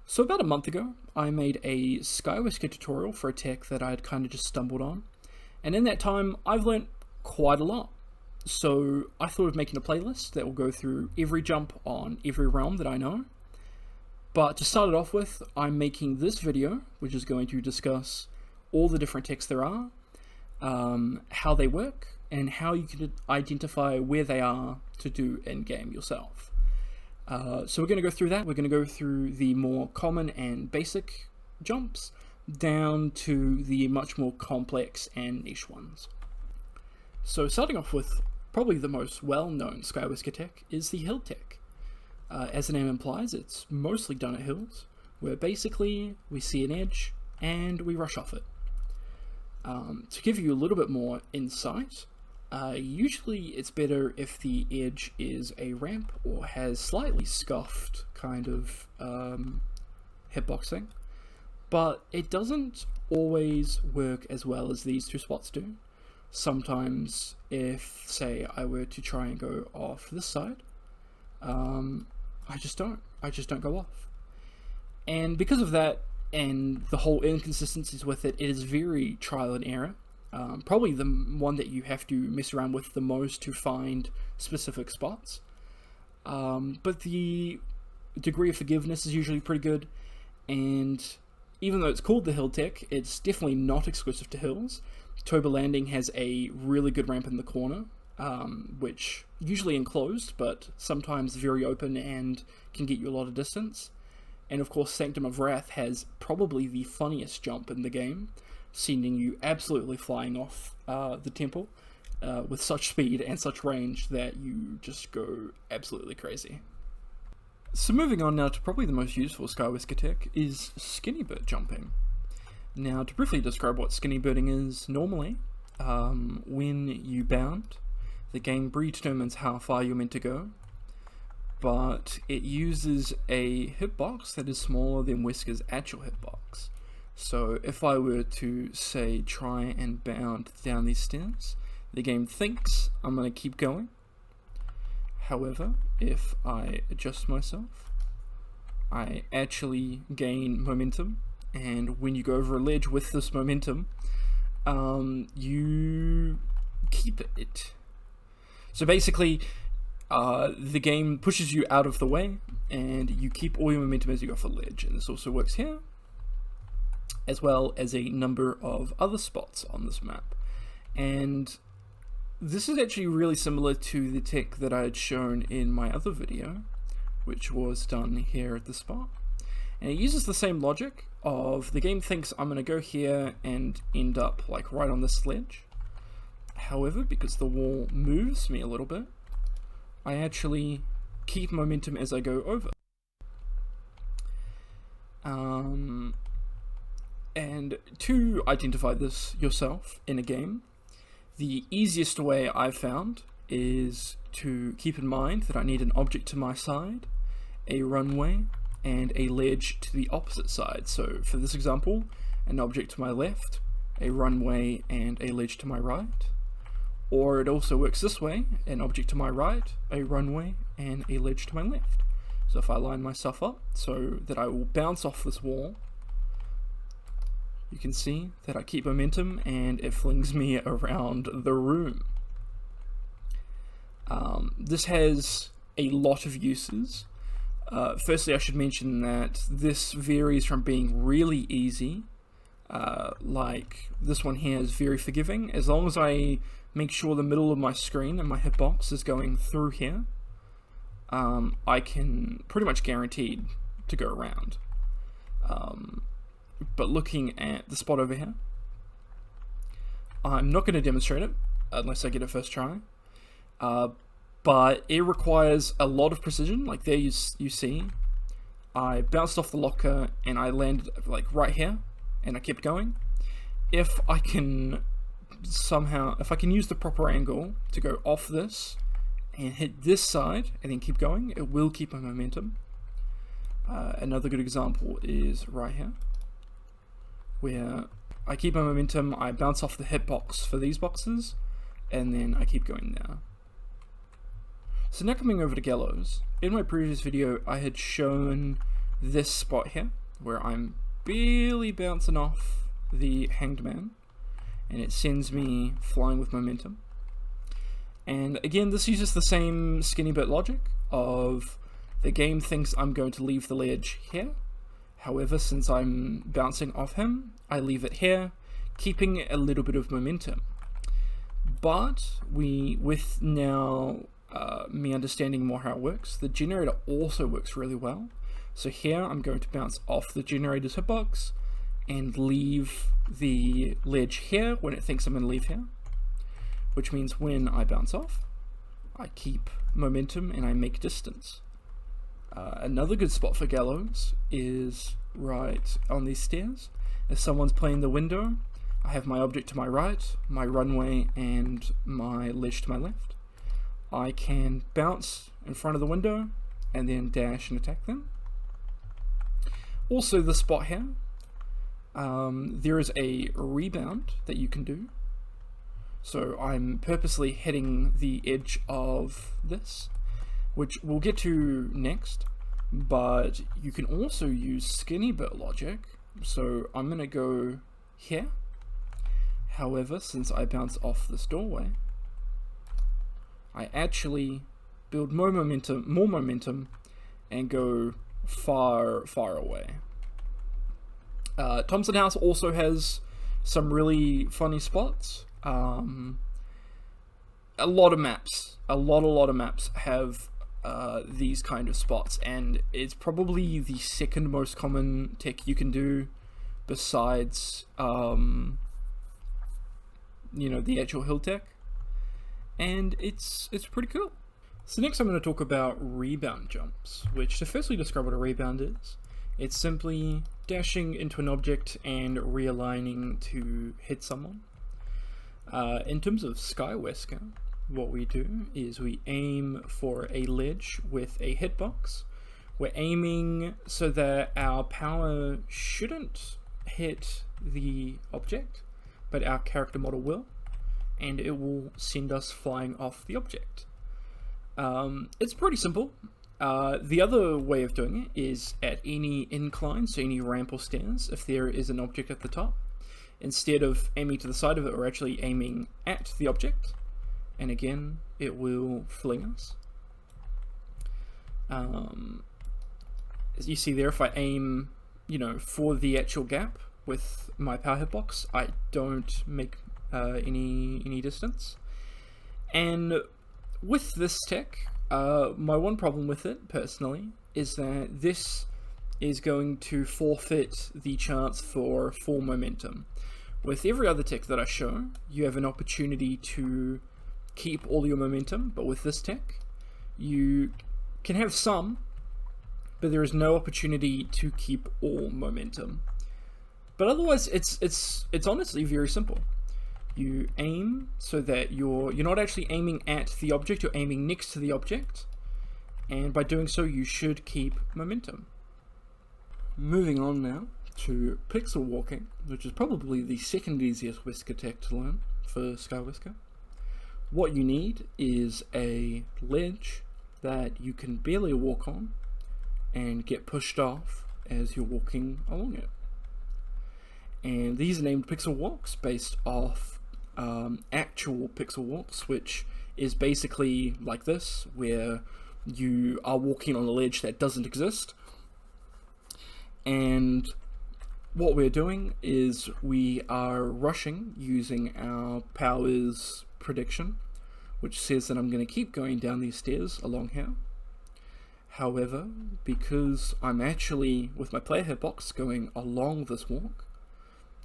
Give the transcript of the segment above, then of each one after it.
So about a month ago, I made a Wesker tutorial for a tech that I had kind of just stumbled on, and in that time, I've learnt quite a lot. So I thought of making a playlist that will go through every jump on every realm that I know. But to start it off with, I'm making this video, which is going to discuss all the different techs there are, how they work, and how you can identify where they are to do in-game yourself. So we're going to go through that. We're going to go through the more common and basic jumps down to the much more complex and niche ones. So starting off with probably the most well-known Wesker tech is the hill tech. As the name implies, it's mostly done at hills, where basically we see an edge and we rush off it. To give you a little bit more insight, usually it's better if the edge is a ramp or has slightly scuffed kind of hitboxing, but it doesn't always work as well as these two spots do. Sometimes if, say, I were to try and go off this side, I just don't go off. And because of that, and the whole inconsistencies with it, it is very trial and error. Probably the one that you have to mess around with the most to find specific spots. But the degree of forgiveness is usually pretty good, and even though it's called the hill tech, it's definitely not exclusive to hills. Toba Landing has a really good ramp in the corner, which usually enclosed, but sometimes very open and can get you a lot of distance. And of course, Sanctum of Wrath has probably the funniest jump in the game, sending you absolutely flying off the temple with such speed and such range that you just go absolutely crazy. So moving on now to probably the most useful Wesker tech is skinny bird jumping. Now, to briefly describe what skinny birding is, normally when you bound, the game predetermines how far you're meant to go, but it uses a hitbox that is smaller than Wesker's actual hitbox. So if I were to, say, try and bound down these stairs, the game thinks I'm going to keep going. However, if I adjust myself, I actually gain momentum, and when you go over a ledge with this momentum, you keep it. So basically, the game pushes you out of the way, and you keep all your momentum as you go off a ledge. And this also works here, as well as a number of other spots on this map. And this is actually really similar to the tech that I had shown in my other video, which was done here at the spot. And it uses the same logic of the game thinks I'm going to go here and end up like right on this ledge. However, because the wall moves me a little bit, I actually keep momentum as I go over. And to identify this yourself in a game, the easiest way I've found is to keep in mind that I need an object to my side, a runway, and a ledge to the opposite side. So for this example, an object to my left, a runway, and a ledge to my right. Or it also works this way, an object to my right, a runway, and a ledge to my left. So if I line myself up so that I will bounce off this wall, you can see that I keep momentum and it flings me around the room. This has a lot of uses. Firstly, I should mention that this varies from being really easy, like this one here is very forgiving. As long as I make sure the middle of my screen and my hitbox is going through here, I can pretty much guaranteed to go around. But looking at the spot over here, I'm not going to demonstrate it unless I get it first try, but it requires a lot of precision. Like there you see, I bounced off the locker and I landed like right here, and I kept going. If I can use the proper angle to go off this and hit this side and then keep going, it will keep my momentum. Another good example is right here, where I keep my momentum, I bounce off the hitbox for these boxes, and then I keep going there. So now coming over to Gallows, in my previous video I had shown this spot here, where I'm barely bouncing off the Hanged Man, and it sends me flying with momentum. And again, this uses the same skinny bit logic of the game thinks I'm going to leave the ledge here. However, since I'm bouncing off him, I leave it here, keeping a little bit of momentum. But with now me understanding more how it works, the generator also works really well. So here I'm going to bounce off the generator's hitbox and leave the ledge here when it thinks I'm going to leave here. Which means when I bounce off, I keep momentum and I make distance. Another good spot for gallows is right on these stairs. If someone's playing the window, I have my object to my right, my runway, and my ledge to my left. I can bounce in front of the window and then dash and attack them. Also, the spot here, there is a rebound that you can do. So I'm purposely hitting the edge of this, which we'll get to next, but you can also use skinny bit logic. So I'm going to go here. However, since I bounce off this doorway, I actually build more momentum, and go far away. Thompson House also has some really funny spots. A lot of maps have these kind of spots, and it's probably the second most common tech you can do besides the actual hill tech, and it's pretty cool. So next I'm going to talk about rebound jumps, which to firstly describe what a rebound is, it's simply dashing into an object and realigning to hit someone. In terms of Sky Wesker, what we do is we aim for a ledge with a hitbox. We're aiming so that our power shouldn't hit the object, but our character model will, and it will send us flying off the object. It's pretty simple. The other way of doing it is at any incline, so any ramp or stairs, if there is an object at the top. Instead of aiming to the side of it, we're actually aiming at the object, and again, it will fling us. As you see there, if I aim, for the actual gap with my power hitbox, I don't make any distance. And with this tech, my one problem with it, personally, is that this is going to forfeit the chance for full momentum. With every other tech that I show, you have an opportunity to keep all your momentum, but with this tech, you can have some, but there is no opportunity to keep all momentum. But otherwise, it's honestly very simple. You aim so that you're not actually aiming at the object, you're aiming next to the object, and by doing so, you should keep momentum. Moving on now to pixel walking, which is probably the second easiest Wesker tech to learn for Sky Wesker. What you need is a ledge that you can barely walk on and get pushed off as you're walking along it. And these are named pixel walks based off actual pixel walks, which is basically like this, where you are walking on a ledge that doesn't exist. And what we're doing is we are rushing using our powers prediction, which says that I'm going to keep going down these stairs along here. However, because I'm actually, with my player hitbox, going along this walk,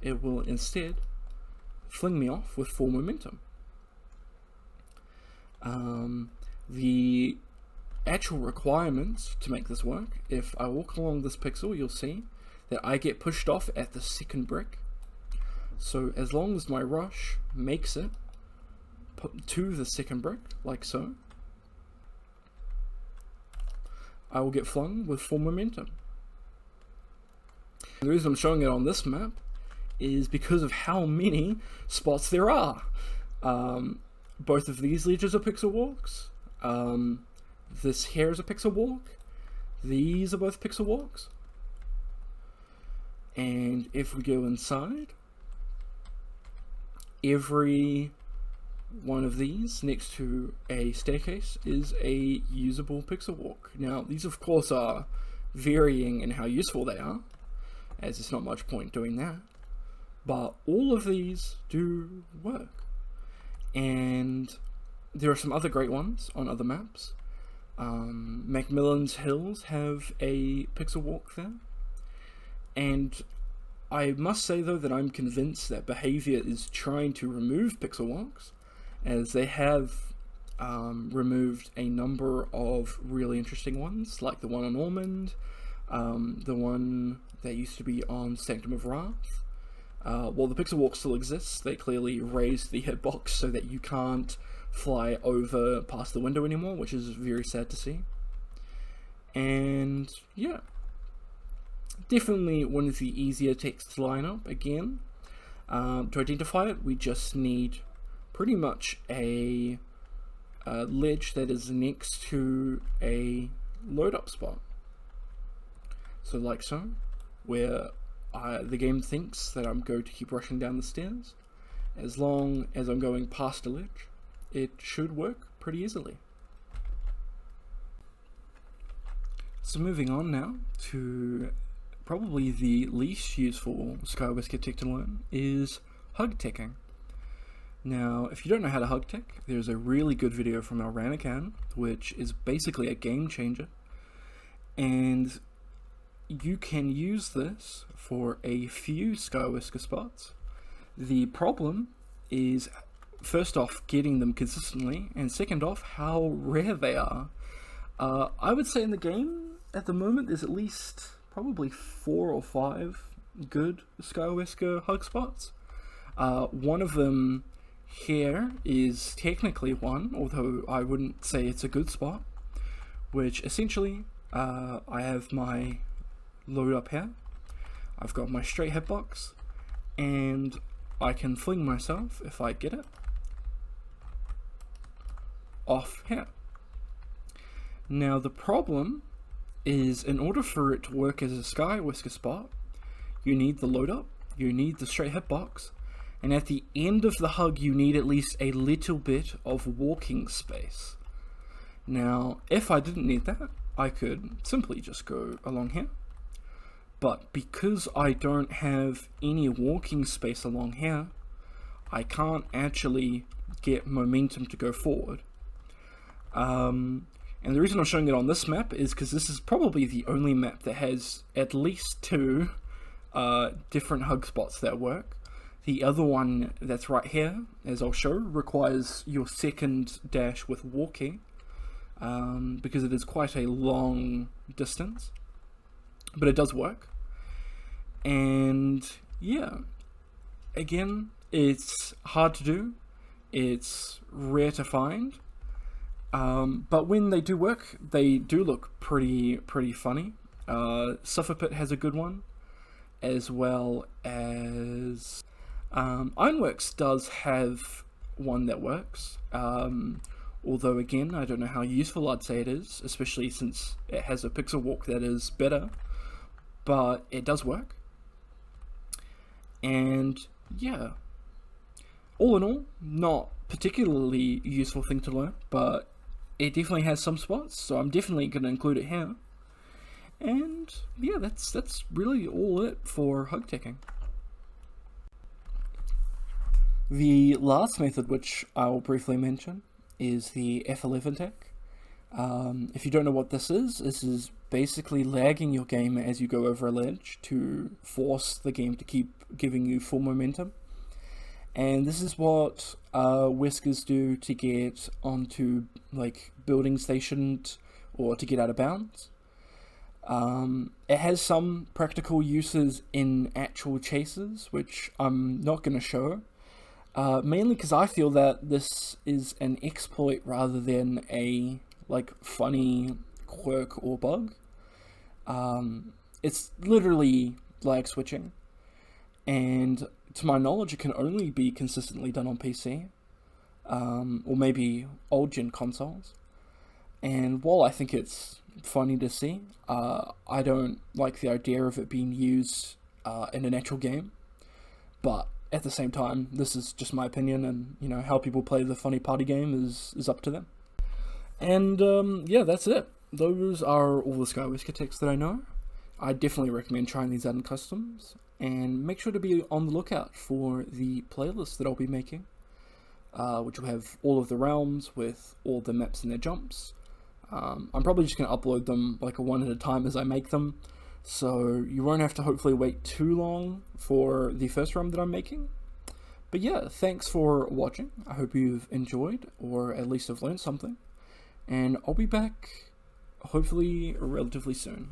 it will instead fling me off with full momentum. The actual requirements to make this work, if I walk along this pixel, you'll see that I get pushed off at the second brick. So as long as my rush makes it to the second brick, like so, I will get flung with full momentum. The reason I'm showing it on this map is because of how many spots there are. Both of these ledges are pixel walks. This here is a pixel walk. These are both pixel walks. And if we go inside, every one of these next to a staircase is a usable pixel walk. Now, these of course are varying in how useful they are, as there's not much point doing that, but all of these do work. And there are some other great ones on other maps. Macmillan's Hills have a pixel walk there, and I must say though that I'm convinced that Behaviour is trying to remove pixel walks, as they have removed a number of really interesting ones, like the one on Ormond, the one that used to be on Sanctum of Wrath. While the pixel walk still exists, they clearly raised the hitbox so that you can't fly over past the window anymore, which is very sad to see. And yeah, definitely one of the easier texts to line up. Again, to identify it, we just need pretty much a ledge that is next to a load up spot. So like so, where the game thinks that I'm going to keep rushing down the stairs. As long as I'm going past a ledge, it should work pretty easily. So moving on now to probably the least useful Sky Wesker tech to learn is hug teching. Now, if you don't know how to hug tech, there's a really good video from Alranacan, which is basically a game changer, and you can use this for a few Sky Wesker spots. The problem is, first off, getting them consistently, and second off, how rare they are. I would say in the game, at the moment, there's at least probably 4 or 5 good Sky Wesker hug spots. One of them here is technically one, although I wouldn't say it's a good spot, which essentially, I have my load up here, I've got my straight hitbox, and I can fling myself, if I get it, off here. Now the problem is, in order for it to work as a Sky Wesker spot, you need the load up, you need the straight hitbox, and at the end of the hug you need at least a little bit of walking space. Now if I didn't need that, I could simply just go along here, but because I don't have any walking space along here, I can't actually get momentum to go forward. And the reason I'm showing it on this map is because this is probably the only map that has at least 2 different hug spots that work. The other one that's right here, as I'll show, requires your second dash with walking, because it is quite a long distance, but it does work. And yeah, again, it's hard to do, it's rare to find, but when they do work, they do look pretty funny. Sufferpit has a good one, as well as Ironworks does have one that works, although again, I don't know how useful I'd say it is, especially since it has a pixel walk that is better, but it does work. And yeah, all in all, not particularly useful thing to learn, but it definitely has some spots, so I'm definitely going to include it here. And yeah, that's really all it for hug teching. The last method, which I'll briefly mention, is the F11 tech. If you don't know what this is basically lagging your game as you go over a ledge to force the game to keep giving you full momentum. And this is what Weskers do to get onto like buildings they shouldn't, or to get out of bounds. It has some practical uses in actual chases, which I'm not going to show. Mainly because I feel that this is an exploit rather than a like funny quirk or bug. It's literally lag switching, and to my knowledge it can only be consistently done on PC, or maybe old gen consoles. And while I think it's funny to see, I don't like the idea of it being used in an actual game. But at the same time, this is just my opinion, and how people play the funny party game is up to them. And yeah, that's it. Those are all the Sky Wesker techs that I know. I definitely recommend trying these out in customs, and make sure to be on the lookout for the playlist that I'll be making, which will have all of the realms with all the maps and their jumps. I'm probably just going to upload them like a one at a time as I make them, so you won't have to hopefully wait too long for the first realm that I'm making. But yeah, thanks for watching. I hope you've enjoyed, or at least have learned something, and I'll be back hopefully relatively soon.